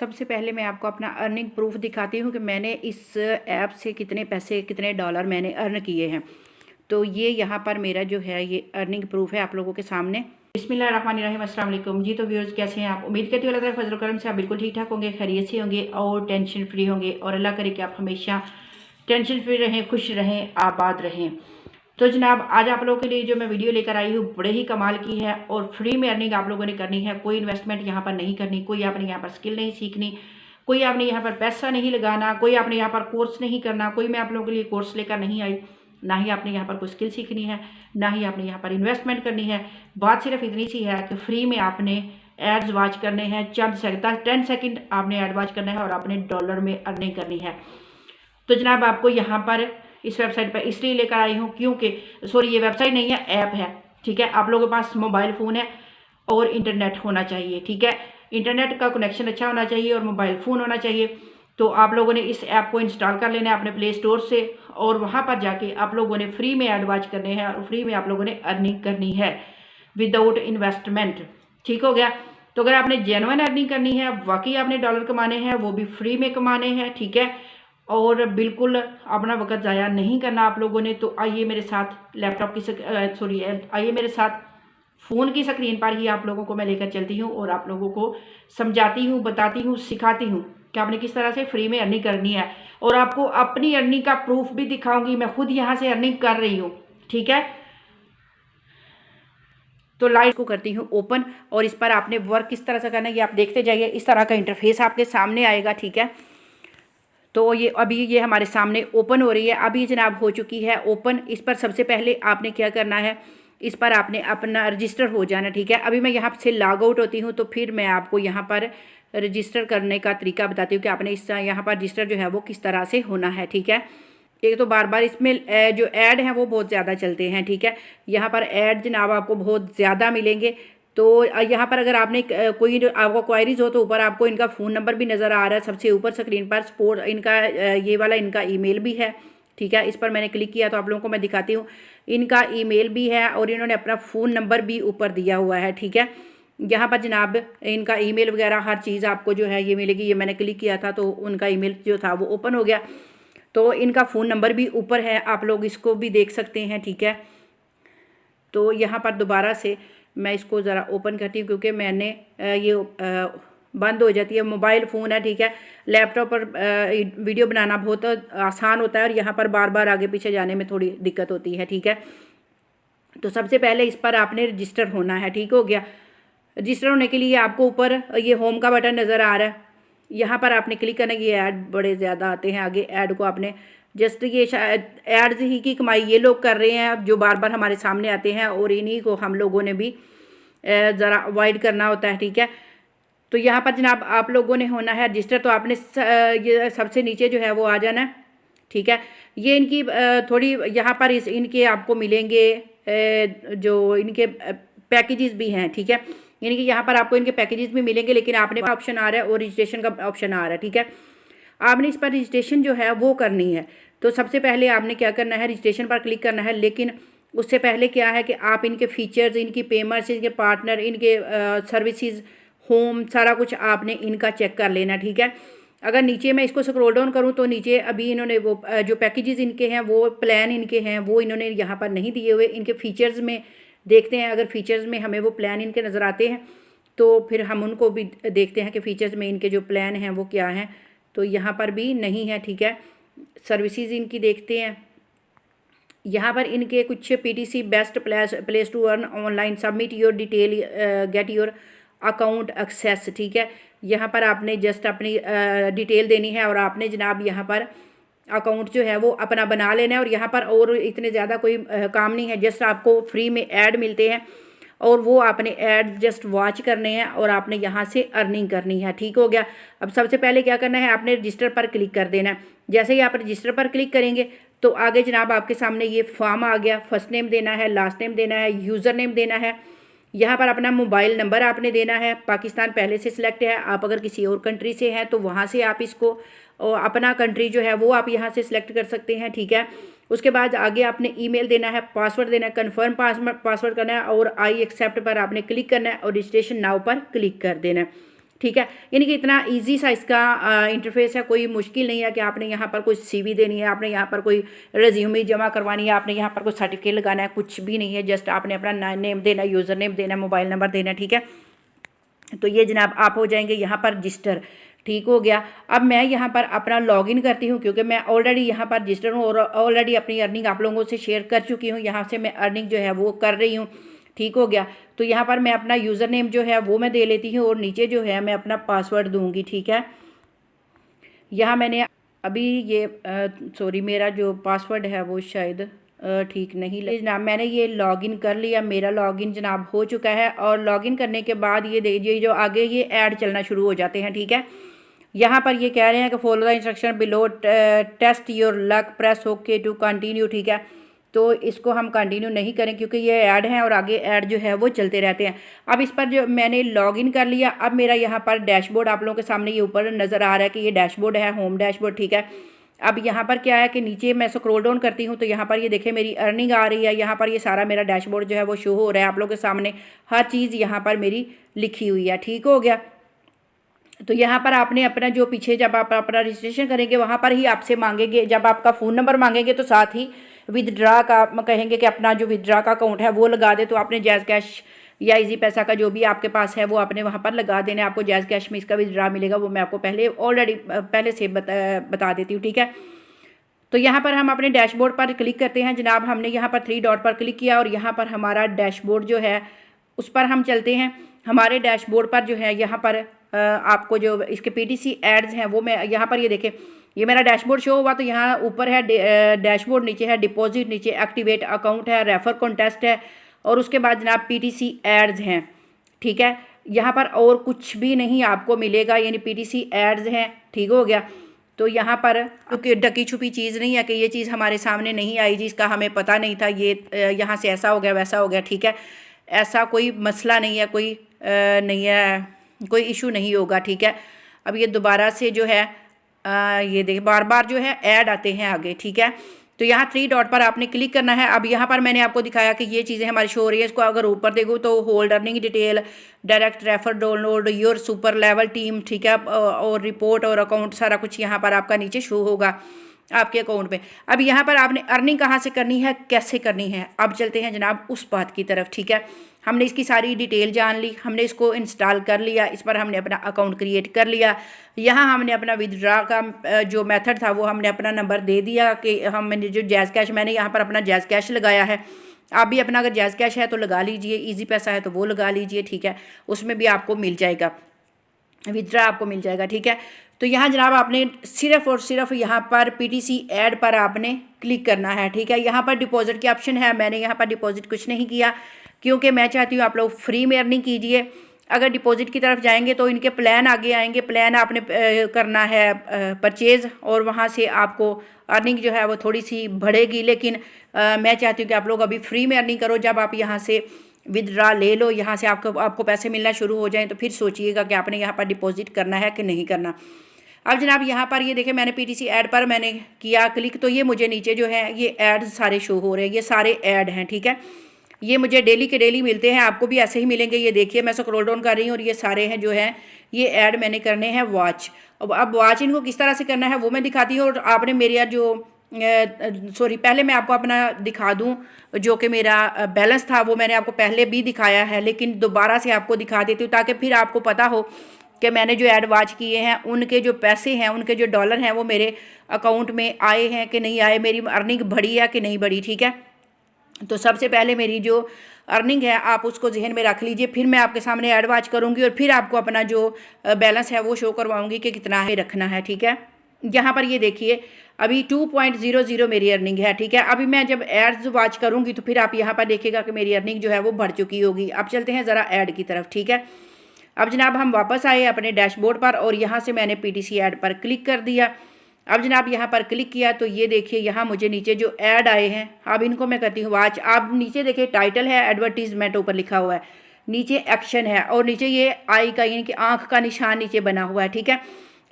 सबसे पहले मैं आपको अपना अर्निंग प्रूफ दिखाती हूँ कि मैंने इस ऐप से कितने पैसे कितने डॉलर मैंने अर्न किए हैं। तो ये यहाँ पर मेरा जो है ये अर्निंग प्रूफ है आप लोगों के सामने। बिस्मिल्लाहिर्रहमानिर्रहीम, अस्सलाम वालेकुम जी। तो व्यूअर्स कैसे हैं आप? उम्मीद करती हूँ अल्लाह ताला फजल करम से आप बिल्कुल ठीक ठाक होंगे, खैरियत से होंगे और टेंशन फ्री होंगे। और अल्लाह करे कि आप हमेशा टेंशन फ्री रहें, खुश रहें, आबाद रहें। तो जनाब आज आप लोगों के लिए जो मैं वीडियो लेकर आई हूँ बड़े ही कमाल की है और फ्री में अर्निंग आप लोगों ने करनी है। कोई इन्वेस्टमेंट यहाँ पर नहीं करनी, कोई आपने यहाँ पर स्किल नहीं सीखनी, कोई आपने यहाँ पर पैसा नहीं लगाना, कोई आपने यहाँ पर कोर्स नहीं करना, कोई मैं आप लोगों के लिए कोर्स लेकर नहीं आई, ना ही आपने यहाँ पर कोई स्किल सीखनी है, ना ही आपने यहाँ पर इन्वेस्टमेंट करनी है। बात सिर्फ इतनी सी है कि फ्री में आपने एड्स वॉच करने हैं, चंद सेकंड 10 सेकंड आपने एड वॉच करना है और आपने डॉलर में अर्निंग करनी है। तो जनाब आपको यहाँ पर इस वेबसाइट पर इसलिए लेकर आई हूँ क्योंकि ये वेबसाइट नहीं है, ऐप है। ठीक है, आप लोगों के पास मोबाइल फ़ोन है और इंटरनेट होना चाहिए। ठीक है, इंटरनेट का कनेक्शन अच्छा होना चाहिए और मोबाइल फ़ोन होना चाहिए। तो आप लोगों ने इस ऐप को इंस्टॉल कर लेना है अपने प्ले स्टोर से और वहाँ पर जाके आप लोगों ने फ्री में एड वॉच करने हैं और फ्री में आप लोगों ने अर्निंग करनी है विदाउट इन्वेस्टमेंट। ठीक हो गया। तो अगर आपने जेन्युइन अर्निंग करनी है, वाकई आपने डॉलर कमाने हैं, वो भी फ्री में कमाने हैं, ठीक है, और बिल्कुल अपना वक्त ज़ाया नहीं करना आप लोगों ने, तो आइए मेरे साथ लैपटॉप की आइए मेरे साथ फ़ोन की स्क्रीन पर ही आप लोगों को मैं लेकर चलती हूँ और आप लोगों को समझाती हूँ, बताती हूँ, सिखाती हूँ कि आपने किस तरह से फ्री में अर्निंग करनी है। और आपको अपनी अर्निंग का प्रूफ भी दिखाऊंगी, मैं खुद यहाँ से अर्निंग कर रही हूँ। ठीक है, तो लाइट को करती हूँ ओपन और इस पर आपने वर्क किस तरह से करना है ये आप देखते जाइए। इस तरह का इंटरफेस आपके सामने आएगा। ठीक है, तो ये अभी ये हमारे सामने ओपन हो रही है। अभी जनाब हो चुकी है ओपन। इस पर सबसे पहले आपने क्या करना है, इस पर आपने अपना रजिस्टर हो जाना। ठीक है, अभी मैं यहाँ से लॉग आउट होती हूँ तो फिर मैं आपको यहाँ पर रजिस्टर करने का तरीका बताती हूँ कि आपने इस यहाँ पर रजिस्टर जो है वो किस तरह से होना है। ठीक है, एक तो बार बार इसमें जो ऐड हैं वो बहुत ज़्यादा चलते हैं। ठीक है, यहाँ पर ऐड जनाब आपको बहुत ज़्यादा मिलेंगे। तो यहाँ पर अगर आपने कोई आपको क्वायरीज हो तो ऊपर आपको इनका फ़ोन नंबर भी नज़र आ रहा है सबसे ऊपर स्क्रीन पर। सपोर्ट इनका ये वाला इनका ईमेल भी है। ठीक है, इस पर मैंने क्लिक किया तो आप लोगों को मैं दिखाती हूँ, इनका ईमेल भी है और इन्होंने अपना फ़ोन नंबर भी ऊपर दिया हुआ है। ठीक है, यहाँ पर जनाब इनका ईमेल वगैरह हर चीज़ आपको जो है ये मिलेगी। ये मैंने क्लिक किया था तो उनका ईमेल जो था वो ओपन हो गया। तो इनका फ़ोन नंबर भी ऊपर है, आप लोग इसको भी देख सकते हैं। ठीक है, तो यहाँ पर दोबारा से मैं इसको ज़रा ओपन करती हूँ क्योंकि मैंने ये बंद हो जाती है। मोबाइल फ़ोन है, ठीक है, लैपटॉप पर वीडियो बनाना बहुत आसान होता है और यहाँ पर बार बार आगे पीछे जाने में थोड़ी दिक्कत होती है। ठीक है, तो सबसे पहले इस पर आपने रजिस्टर होना है। ठीक हो गया, रजिस्टर होने के लिए आपको ऊपर ये होम का बटन नज़र आ रहा है, यहाँ पर आपने क्लिक करना। ये ऐड बड़े ज़्यादा आते हैं आगे, ऐड को आपने जस्ट ये शायद एड्स ही की कमाई ये लोग कर रहे हैं जो बार बार हमारे सामने आते हैं और इन्हीं को हम लोगों ने भी ज़रा अवॉइड करना होता है। ठीक है, तो यहाँ पर जनाब आप लोगों ने होना है रजिस्टर, तो आपने ये सबसे नीचे जो है वो आ जाना है। ठीक है, ये इनकी थोड़ी यहाँ पर इनके आपको मिलेंगे जो इनके पैकेजेस भी हैं। ठीक है, यानी कि यहाँ पर आपको इनके पैकेजेस भी मिलेंगे, लेकिन आपने ऑप्शन आ रहा है और रजिस्ट्रेशन का ऑप्शन आ रहा है। ठीक है, आपने इस पर रजिस्ट्रेशन जो है वो करनी है। तो सबसे पहले आपने क्या करना है, रजिस्ट्रेशन पर क्लिक करना है। लेकिन उससे पहले क्या है कि आप इनके फीचर्स, इनकी पेमेंट्स, इनके पार्टनर, इनके सर्विसेज, होम, सारा कुछ आपने इनका चेक कर लेना। ठीक है, अगर नीचे मैं इसको स्क्रॉल डाउन करूँ तो नीचे अभी इन्होंने वो जो पैकेजेस इनके हैं, वो प्लान इनके हैं, वो इन्होंने यहाँ पर नहीं दिए हुए। इनके फीचर्स में देखते हैं, अगर फीचर्स में हमें वो प्लान इनके नज़र आते हैं तो फिर हम उनको भी देखते हैं कि फ़ीचर्स में इनके जो प्लान हैं वो क्या हैं। तो यहाँ पर भी नहीं है। ठीक है, सर्विसेज इनकी देखते हैं, यहाँ पर इनके कुछ PTC best place to earn online, submit your detail, get your account access. ठीक है, यहाँ पर आपने जस्ट अपनी डिटेल देनी है और आपने जनाब यहाँ पर अकाउंट जो है वो अपना बना लेना है। और यहाँ पर और इतने ज़्यादा कोई काम नहीं है, जस्ट आपको फ्री में ऐड मिलते हैं और वो आपने ऐड जस्ट वॉच करने हैं और आपने यहाँ से अर्निंग करनी है। ठीक हो गया, अब सबसे पहले क्या करना है, आपने रजिस्टर पर क्लिक कर देना है। जैसे ही आप रजिस्टर पर क्लिक करेंगे तो आगे जनाब आपके सामने ये फॉर्म आ गया। फर्स्ट नेम देना है, लास्ट नेम देना है, यूज़र नेम देना है, यहाँ पर अपना मोबाइल नंबर आपने देना है। पाकिस्तान पहले से सिलेक्ट है, आप अगर किसी और कंट्री से हैं तो वहाँ से आप इसको अपना कंट्री जो है वो आप यहाँ से सिलेक्ट कर सकते हैं। ठीक है, उसके बाद आगे आपने ईमेल देना है, पासवर्ड देना है, कन्फर्म पासवर्ड करना है और आई एक्सेप्ट पर आपने क्लिक करना है और रजिस्ट्रेशन नाउ पर क्लिक कर देना है। ठीक है। यानी कि इतना इजी सा इसका इंटरफेस है, कोई मुश्किल नहीं है कि आपने यहाँ पर कोई सीवी देनी है, आपने यहाँ पर कोई रिज्यूमे जमा करवानी है, आपने यहाँ पर कोई सर्टिफिकेट लगाना है, कुछ भी नहीं है। जस्ट आपने अपना नेम देना, यूज़र नेम देना, मोबाइल नंबर देना, ठीक है। तो ये जनाब आप हो जाएंगे यहाँ पर रजिस्टर, ठीक हो गया। अब मैं यहाँ पर अपना लॉगिन करती हूँ, क्योंकि मैं ऑलरेडी यहाँ पर रजिस्टर हूँ और ऑलरेडी अपनी अर्निंग आप लोगों से शेयर कर चुकी हूँ। यहाँ से मैं अर्निंग जो है वो कर रही हूँ, ठीक हो गया। तो यहाँ पर मैं अपना यूज़र नेम जो है वो मैं दे लेती हूँ और नीचे जो है मैं अपना पासवर्ड दूँगी, ठीक है। यहाँ मैंने अभी ये सॉरी, मेरा जो पासवर्ड है वो शायद ठीक नहीं जनाब, मैंने ये लॉगिन कर लिया, मेरा लॉगिन जनाब हो चुका है। और लॉगिन करने के बाद ये देखिए जो आगे ये ऐड चलना शुरू हो जाते हैं, ठीक है। यहाँ पर ये कह रहे हैं कि follow the instruction below, test your luck, press okay to continue, ठीक है। तो इसको हम कंटिन्यू नहीं करें क्योंकि ये ऐड है और आगे ऐड जो है वो चलते रहते हैं। अब इस पर जो मैंने लॉगिन कर लिया, अब मेरा यहाँ पर डैशबोर्ड आप लोगों के सामने ये ऊपर नज़र आ रहा है कि ये डैशबोर्ड है, होम डैशबोर्ड, ठीक है। अब यहाँ पर क्या है कि नीचे मैं स्क्रॉल डाउन करती हूँ तो यहाँ पर ये देखें मेरी अर्निंग आ रही है। यहाँ पर ये सारा मेरा डैशबोर्ड जो है वो शो हो रहा है आप लोगों के सामने, हर चीज़ यहाँ पर मेरी लिखी हुई है, ठीक हो गया। तो यहाँ पर आपने अपना जो पीछे जब आप अपना रजिस्ट्रेशन करेंगे वहाँ पर ही आपसे मांगेंगे, जब आपका फ़ोन नंबर मांगेंगे तो साथ ही विदड्रा का कहेंगे कि अपना जो विदड्रा का अकाउंट है वो लगा दे। तो आपने जैज़ कैश या इजी पैसा का जो भी आपके पास है वो आपने वहाँ पर लगा देना, आपको जैज़ कैश में इसका विदड्रा मिलेगा। वो मैं आपको पहले ऑलरेडी पहले से बता देती हूँ, ठीक है। तो यहाँ पर हम अपने डैशबोर्ड पर क्लिक करते हैं जनाब। हमने यहाँ पर 3 डॉट पर क्लिक किया और यहाँ पर हमारा डैशबोर्ड जो है उस पर हम चलते हैं। हमारे डैशबोर्ड पर जो है यहाँ पर आपको जो इसके पीटीसी एड्स हैं वो मैं यहाँ पर ये देखें, ये मेरा डैशबोर्ड शो हुआ। तो यहाँ ऊपर है डैशबोर्ड, नीचे है डिपॉजिट, नीचे एक्टिवेट अकाउंट है, रेफर कॉन्टेस्ट है और उसके बाद जनाब पीटीसी एड्स हैं, ठीक है। यहाँ पर और कुछ भी नहीं आपको मिलेगा, यानी पीटीसी एड्स हैं, ठीक हो गया। तो यहाँ पर क्योंकि ढकी छुपी चीज़ नहीं है कि ये चीज़ हमारे सामने नहीं आई जी, इसका हमें पता नहीं था, ये यहाँ से ऐसा हो गया वैसा हो गया, ठीक है। ऐसा कोई मसला नहीं है, कोई नहीं है, कोई इशू नहीं होगा, ठीक है। अब ये दोबारा से जो है ये देखिए बार बार जो है ऐड आते हैं आगे, ठीक है। तो यहाँ 3 डॉट पर आपने क्लिक करना है। अब यहाँ पर मैंने आपको दिखाया कि ये चीज़ें हमारी शो हो रही है। इसको अगर ऊपर देखो तो hold earning detail, direct refer, download your super level team, ठीक है, और रिपोर्ट और अकाउंट, सारा कुछ यहाँ पर आपका नीचे शो होगा आपके अकाउंट पे। अब यहाँ पर आपने अर्निंग कहाँ से करनी है, कैसे करनी है, अब चलते हैं जनाब उस बात की तरफ, ठीक है। हमने इसकी सारी डिटेल जान ली, हमने इसको इंस्टॉल कर लिया, इस पर हमने अपना अकाउंट क्रिएट कर लिया। यहाँ हमने अपना विदड्रा का जो मेथड था वो हमने अपना नंबर दे दिया कि हमने जो जैज़ कैश, मैंने यहाँ पर अपना जैज़ कैश लगाया है। आप भी अपना अगर जैज़ कैश है तो लगा लीजिए, ईजी पैसा है तो वो लगा लीजिए, ठीक है। उसमें भी आपको मिल जाएगा, विदड्रा आपको मिल जाएगा, ठीक है। तो यहाँ जनाब आपने सिर्फ और सिर्फ यहाँ पर पीटीसी ऐड पर आपने क्लिक करना है, ठीक है। यहाँ पर डिपॉजिट की ऑप्शन है, मैंने यहाँ पर डिपॉजिट कुछ नहीं किया क्योंकि मैं चाहती हूँ आप लोग फ्री में अर्निंग कीजिए। अगर डिपॉजिट की तरफ जाएंगे तो इनके प्लान आगे आएंगे, प्लान आपने करना है परचेज़ और वहाँ से आपको अर्निंग जो है वो थोड़ी सी बढ़ेगी। लेकिन मैं चाहती हूँ कि आप लोग अभी फ्री में अर्निंग करो। जब आप यहाँ से विदड्रा ले लो, यहाँ से आपको पैसे मिलना शुरू हो जाएं तो फिर सोचिएगा कि आपने यहाँ पर डिपॉजिट करना है कि नहीं करना। अब जनाब यहाँ पर ये देखें मैंने पीटीसी ऐड पर मैंने किया क्लिक, तो ये मुझे नीचे जो है ये ऐड सारे शो हो रहे हैं, ये सारे ऐड हैं, ठीक है। ये मुझे डेली के डेली मिलते हैं, आपको भी ऐसे ही मिलेंगे। ये देखिए मैं स्क्रॉल डाउन कर रही हूँ और ये सारे हैं जो हैं ये ऐड मैंने करने हैं वॉच। अब वॉच इनको किस तरह से करना है वो मैं दिखाती हूँ। और आपने मेरा जो सॉरी पहले मैं आपको अपना दिखा दूँ, जो कि मेरा बैलेंस था वो मैंने आपको पहले भी दिखाया है, लेकिन दोबारा से आपको दिखा देती हूँ ताकि फिर आपको पता हो कि मैंने जो ऐड वॉच किए हैं उनके जो पैसे हैं, उनके जो डॉलर हैं वो मेरे अकाउंट में आए हैं कि नहीं आए, मेरी अर्निंग बढ़ी है कि नहीं बढ़ी, ठीक है। तो सबसे पहले मेरी जो अर्निंग है आप उसको जहन में रख लीजिए, फिर मैं आपके सामने ऐड वॉच करूँगी और फिर आपको अपना जो बैलेंस है वो शो करवाऊँगी कि कितना है रखना है, ठीक है। यहाँ पर ये देखिए अभी 2.00 मेरी अर्निंग है, ठीक है। अभी मैं जब एड्स वॉच करूँगी तो फिर आप यहाँ पर देखिएगा कि मेरी अर्निंग जो है वो बढ़ चुकी होगी। अब चलते हैं ज़रा ऐड की तरफ, ठीक है। अब जनाब हम वापस आए अपने डैशबोर्ड पर और यहाँ से मैंने पीटीसी ऐड पर क्लिक कर दिया। अब जनाब यहाँ पर क्लिक किया तो ये देखिए यहाँ मुझे नीचे जो ऐड आए हैं अब इनको मैं करती हूँ वॉच। आप नीचे देखिए टाइटल है एडवर्टीजमेंट ऊपर लिखा हुआ है, नीचे एक्शन है और नीचे ये आई का यानी कि आँख का निशान नीचे बना हुआ है, ठीक है।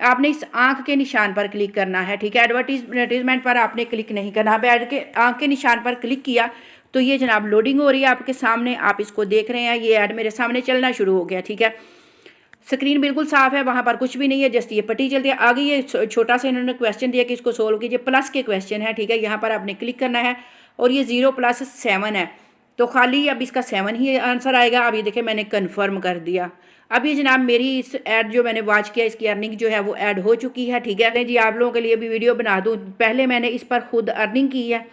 आपने इस आँख के निशान पर क्लिक करना है, ठीक है। एडवर्टीजमेंट पर आपने क्लिक नहीं करना। अब ऐड के आँख के निशान पर क्लिक किया तो ये जनाब लोडिंग हो रही है आपके सामने, आप इसको देख रहे हैं, ये ऐड मेरे सामने चलना शुरू हो गया, ठीक है। स्क्रीन बिल्कुल साफ़ है, वहाँ पर कुछ भी नहीं है, जस्ट ये पट्टी चलती है। आगे ये छोटा सा इन्होंने क्वेश्चन दिया कि इसको सोल्व कीजिए, प्लस के क्वेश्चन है, ठीक है। यहाँ पर आपने क्लिक करना है और ये 0 + 7 है, तो खाली अब इसका 7 ही आंसर आएगा। अब ये देखिए मैंने कन्फर्म कर दिया। अब ये जनाब मेरी इस ऐड जो मैंने वॉच किया, इसकी अर्निंग जो है वो ऐड हो चुकी है, ठीक है जी। आप लोगों के लिए भी वीडियो बना दूँ, पहले मैंने इस पर खुद अर्निंग की है,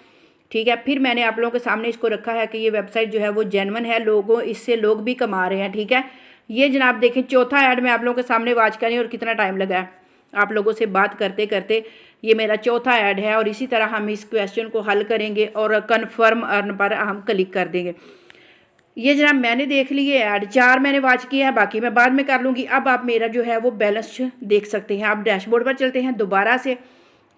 ठीक है, फिर मैंने आप लोगों के सामने इसको रखा है कि ये वेबसाइट जो है वो जेन्युइन है, लोगों इससे लोग भी कमा रहे हैं, ठीक है। ये जनाब देखें चौथा ऐड मैं आप लोगों के सामने वॉच करें और कितना टाइम लगा है आप लोगों से बात करते करते। ये मेरा चौथा ऐड है और इसी तरह हम इस क्वेश्चन को हल करेंगे और कन्फर्म अर्न पर हम क्लिक कर देंगे। ये जनाब मैंने देख लिए ऐड, 4 मैंने वॉच किया है, बाकी मैं बाद में कर लूँगी। अब आप मेरा जो है वो बैलेंस देख सकते हैं। आप डैशबोर्ड पर चलते हैं दोबारा से,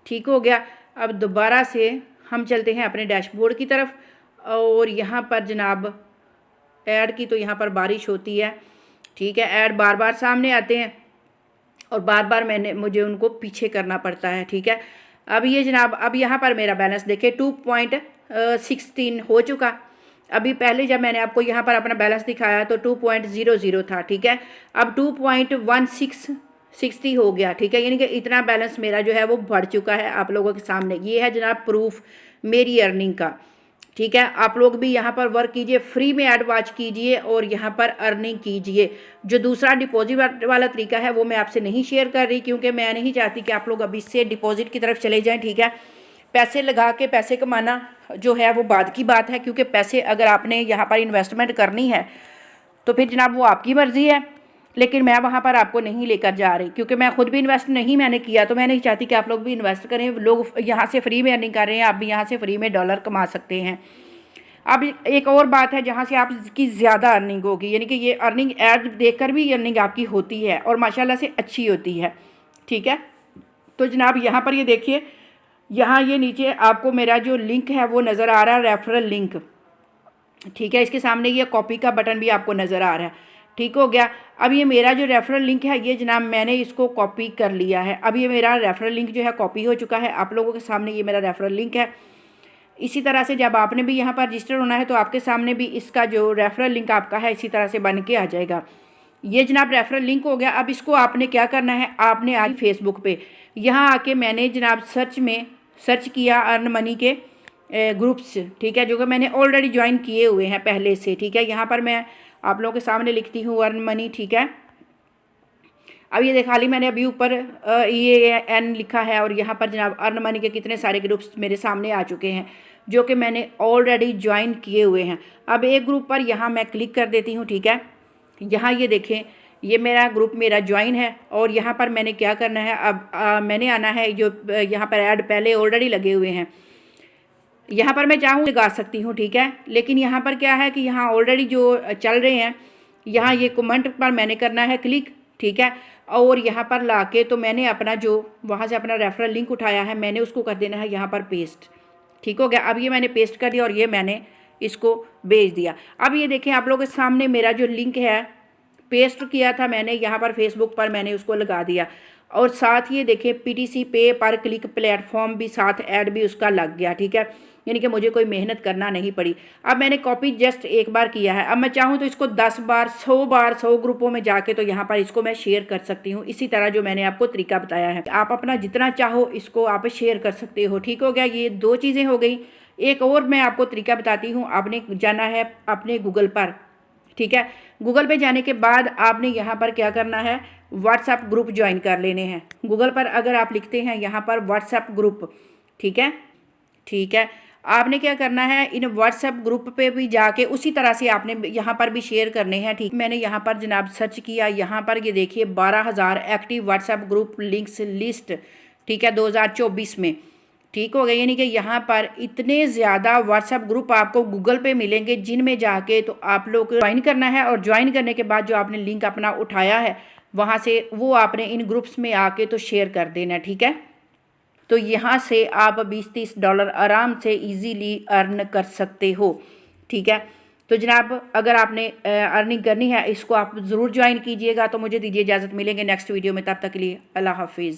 ठीक हो गया। अब दोबारा से हम चलते हैं अपने डैशबोर्ड की तरफ और यहाँ पर जनाब ऐड की तो यहाँ पर बारिश होती है, ठीक है। ऐड बार बार सामने आते हैं और बार बार मुझे उनको पीछे करना पड़ता है, ठीक है। अब ये जनाब अब यहाँ पर मेरा बैलेंस देखें 2.16 हो चुका। अभी पहले जब मैंने आपको यहाँ पर अपना बैलेंस दिखाया तो 2.00 था, ठीक है। अब 2.1660 हो गया, ठीक है। यानी कि इतना बैलेंस मेरा जो है वो बढ़ चुका है आप लोगों के सामने। ये है जनाब प्रूफ मेरी अर्निंग का, ठीक है। आप लोग भी यहाँ पर वर्क कीजिए, फ्री में ऐड वॉच कीजिए और यहाँ पर अर्निंग कीजिए। जो दूसरा डिपॉजिट वाला तरीका है वो मैं आपसे नहीं शेयर कर रही, क्योंकि मैं नहीं चाहती कि आप लोग अभी से डिपॉजिट की तरफ चले जाएं, ठीक है। पैसे लगा के पैसे कमाना जो है वो बाद की बात है, क्योंकि पैसे अगर आपने यहाँ पर इन्वेस्टमेंट करनी है तो फिर जनाब वो आपकी मर्ज़ी है, लेकिन मैं वहाँ पर आपको नहीं लेकर जा रही, क्योंकि मैं खुद भी इन्वेस्ट नहीं मैंने किया, तो मैं नहीं चाहती कि आप लोग भी इन्वेस्ट करें। लोग यहाँ से फ्री में अर्निंग कर रहे हैं, आप भी यहाँ से फ्री में डॉलर कमा सकते हैं। अब एक और बात है जहाँ से आपकी ज़्यादा अर्निंग होगी, यानी कि ये अर्निंग ऐड देखकर भी अर्निंग आपकी होती है और माशाल्लाह से अच्छी होती है, ठीक है। तो जनाब यहाँ पर ये देखिए, यहाँ ये नीचे आपको मेरा जो लिंक है वो नज़र आ रहा है, रेफरल लिंक, ठीक है। इसके सामने ये कॉपी का बटन भी आपको नज़र आ रहा है, ठीक हो गया। अब ये मेरा जो रेफरल लिंक है ये जनाब मैंने इसको कॉपी कर लिया है। अब ये मेरा रेफरल लिंक जो है कॉपी हो चुका है आप लोगों के सामने, ये मेरा रेफरल लिंक है। इसी तरह से जब आपने भी यहाँ पर रजिस्टर होना है तो आपके सामने भी इसका जो रेफरल लिंक आपका है इसी तरह से बन के आ जाएगा। ये जनाब रेफरल लिंक हो गया। अब इसको आपने क्या करना है, आपने आज फेसबुक पे यहाँ आके मैंने जनाब सर्च में सर्च किया अर्न मनी के ग्रुप्स, ठीक है, जो कि मैंने ऑलरेडी ज्वाइन किए हुए हैं पहले से, ठीक है। यहाँ पर मैं आप लोगों के सामने लिखती हूँ अर्न मनी, ठीक है। अब ये देखा ली मैंने अभी ऊपर EAN लिखा है और यहाँ पर जनाब अर्न मनी के कितने सारे ग्रुप्स मेरे सामने आ चुके हैं जो कि मैंने ऑलरेडी ज्वाइन किए हुए हैं। अब एक ग्रुप पर यहाँ मैं क्लिक कर देती हूँ, ठीक है। यहाँ ये देखें ये मेरा ग्रुप मेरा ज्वाइन है और यहाँ पर मैंने क्या करना है, अब मैंने आना है जो यहाँ पर ऐड पहले ऑलरेडी लगे हुए हैं, यहाँ पर मैं चाहूँ लगा सकती हूँ, ठीक है। लेकिन यहाँ पर क्या है कि यहाँ ऑलरेडी जो चल रहे हैं, यहाँ ये कमेंट पर मैंने करना है क्लिक, ठीक है। और यहाँ पर लाके तो मैंने अपना जो वहाँ से अपना रेफरल लिंक उठाया है मैंने उसको कर देना है यहाँ पर पेस्ट, ठीक हो गया। अब ये मैंने पेस्ट कर दिया और ये मैंने इसको भेज दिया। अब ये देखें आप लोगों के सामने मेरा जो लिंक है पेस्ट किया था मैंने यहाँ पर फेसबुक पर मैंने उसको लगा दिया और साथ ये देखें PTC पे पर क्लिक प्लेटफॉर्म भी साथ ऐड भी उसका लग गया, ठीक है। यानी कि मुझे कोई मेहनत करना नहीं पड़ी। अब मैंने कॉपी जस्ट एक बार किया है, अब मैं चाहूँ तो इसको 10 बार 100 ग्रुपों में जाके तो यहाँ पर इसको मैं शेयर कर सकती हूँ। इसी तरह जो मैंने आपको तरीका बताया है, आप अपना जितना चाहो इसको आप शेयर कर सकते हो, ठीक हो गया। ये 2 चीज़ें हो गई। एक और मैं आपको तरीका बताती हूँ। आपने जाना है अपने गूगल पर, ठीक है। गूगल पे जाने के बाद आपने यहाँ पर क्या करना है, व्हाट्सएप ग्रुप ज्वाइन कर लेने हैं। गूगल पर अगर आप लिखते हैं यहाँ पर व्हाट्सएप ग्रुप, ठीक है, ठीक है। आपने क्या करना है, इन व्हाट्सएप ग्रुप पे भी जाके उसी तरह से आपने यहाँ पर भी शेयर करने हैं, ठीक। मैंने यहाँ पर जनाब सर्च किया, यहाँ पर ये देखिए 12,000 active WhatsApp group links list, ठीक है, 2024 में, ठीक हो गया। यानी कि यहाँ पर इतने ज़्यादा व्हाट्सएप ग्रुप आपको गूगल पे मिलेंगे जिनमें जाके तो आप लोग ज्वाइन करना है और ज्वाइन करने के बाद जो आपने लिंक अपना उठाया है वहाँ से वो आपने इन ग्रुप्स में आके तो शेयर कर देना, ठीक है। तो यहाँ से आप 20-30 डॉलर आराम से इजीली अर्न कर सकते हो, ठीक है। तो जनाब अगर आपने अर्निंग करनी है इसको आप ज़रूर ज्वाइन कीजिएगा। तो मुझे दीजिए इजाज़त, मिलेंगे नेक्स्ट वीडियो में, तब तक के लिए अल्लाह हाफिज़।